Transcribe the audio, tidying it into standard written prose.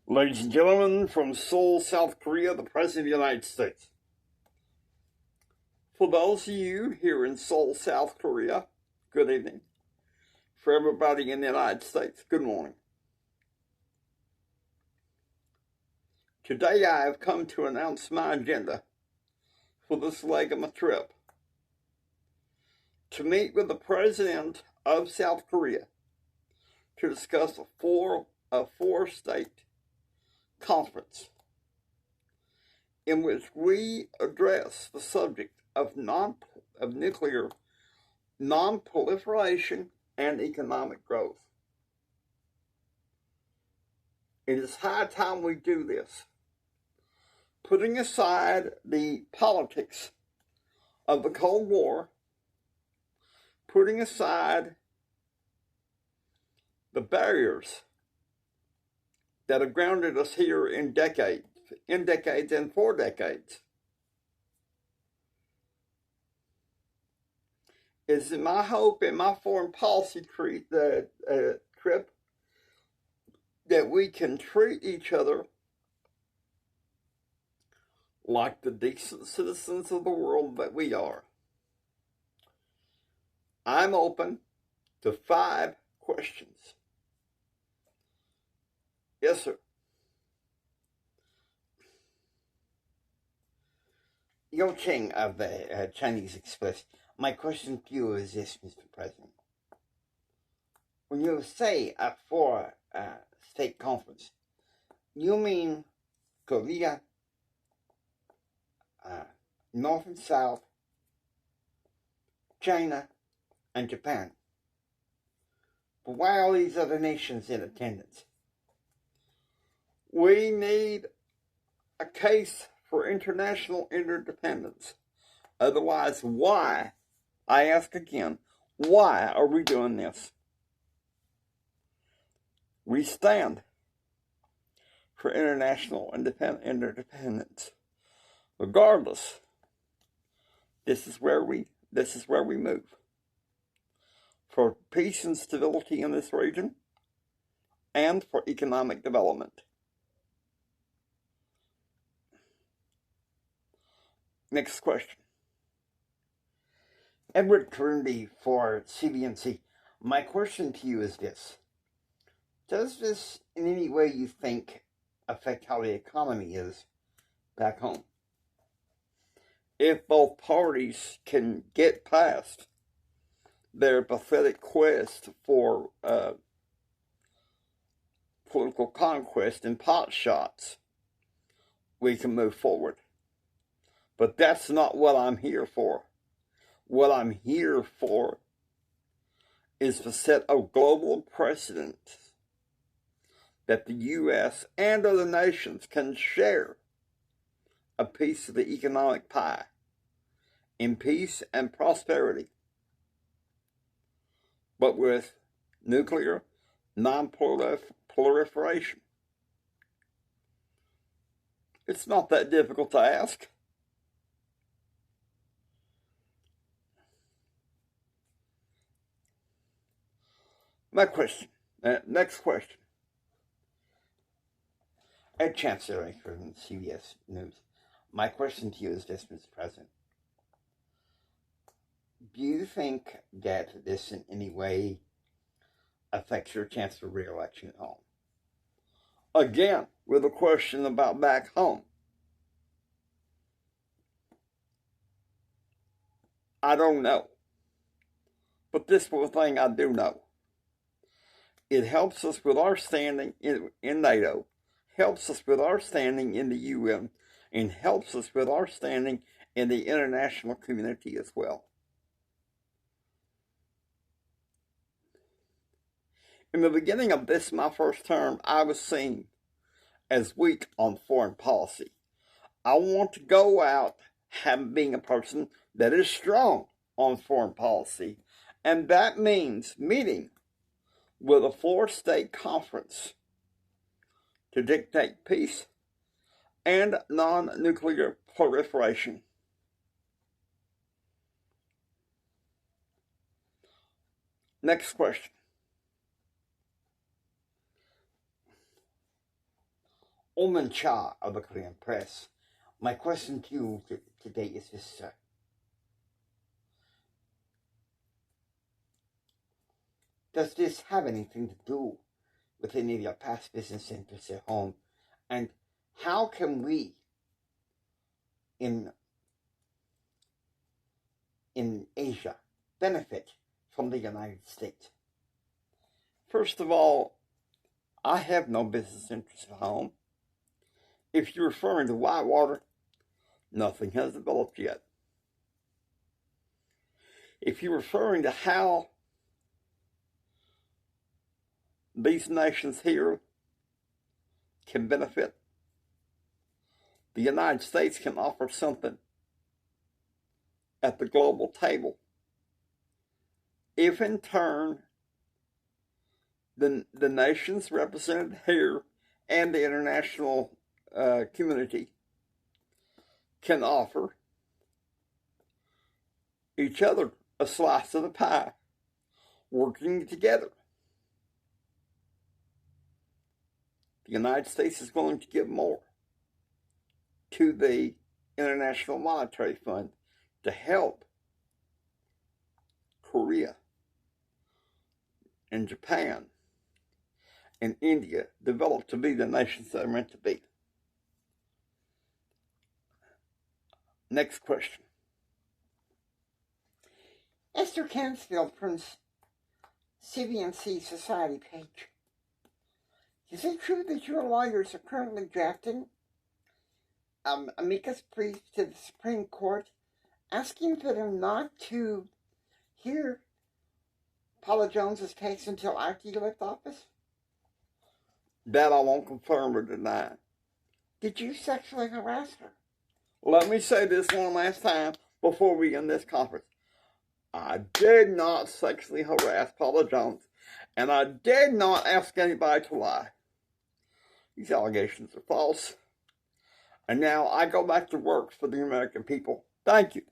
Ladies and gentlemen, from Seoul, South Korea, the President of the United States. For those of you here in Seoul, South Korea, good evening. For everybody in the United States, good morning. Today I have come to announce my agenda for this leg of my trip. To meet with the President of South Korea to discuss a four-state conference in which we address the subject of nuclear non-proliferation and economic growth. It is high time we do this, putting aside the politics of the Cold War, putting aside the barriers that have grounded us here in decades and for decades. It's my hope in my foreign policy trip that we can treat each other like the decent citizens of the world that we are. I'm open to 5 questions. Yes, sir. Yo Ching of the Chinese Express. My question to you is this, Mr. President. When you say a four-state conference, you mean Korea, North and South, China, and Japan. But why are all these other nations in attendance? We need a case for international interdependence. Otherwise, why, I ask again, why are we doing this? We stand for international interdependence. Regardless, this is where we move. For peace and stability in this region, and for economic development. Next question. Edward Kernby for CBNC. My question to you is this. Does this in any way you think affect how the economy is back home? If both parties can get past their pathetic quest for political conquest and pot shots, we can move forward. But that's not what I'm here for. What I'm here for is to set a global precedent that the U.S. and other nations can share a piece of the economic pie in peace and prosperity, but with nuclear non-proliferation. It's not that difficult to ask. My question, next question. Ed Chancellor from CBS News. My question to you is this, Mr. President. Do you think that this in any way affects your chance for re-election at home? Again, with a question about back home. I don't know. But this one thing I do know. It helps us with our standing in NATO, helps us with our standing in the UN, and helps us with our standing in the international community as well. In the beginning of this, my first term, I was seen as weak on foreign policy. I want to go out being a person that is strong on foreign policy, and that means meeting with a four-state conference to dictate peace and non-nuclear proliferation. Next question. Omen Cha of the Korean press. My question to you today is this, sir. Does this have anything to do with any of your past business interests at home? And how can we, in Asia, benefit from the United States? First of all, I have no business interests at home. If you're referring to Whitewater, nothing has developed yet. If you're referring to how these nations here can benefit, the United States can offer something at the global table if in turn the nations represented here and the international community can offer each other a slice of the pie, working together. The United States is going to give more to the International Monetary Fund to help Korea and Japan and India develop to be the nations they're meant to be. Next question. Esther Cansfield from CVNC Society page. Is it true that your lawyers are currently drafting amicus brief to the Supreme Court asking for them not to hear Paula Jones's case until after you left office? That I won't confirm or deny. Did you sexually harass her? Let me say this one last time before we end this conference. I did not sexually harass Paula Jones, and I did not ask anybody to lie. These allegations are false. And now I go back to work for the American people. Thank you.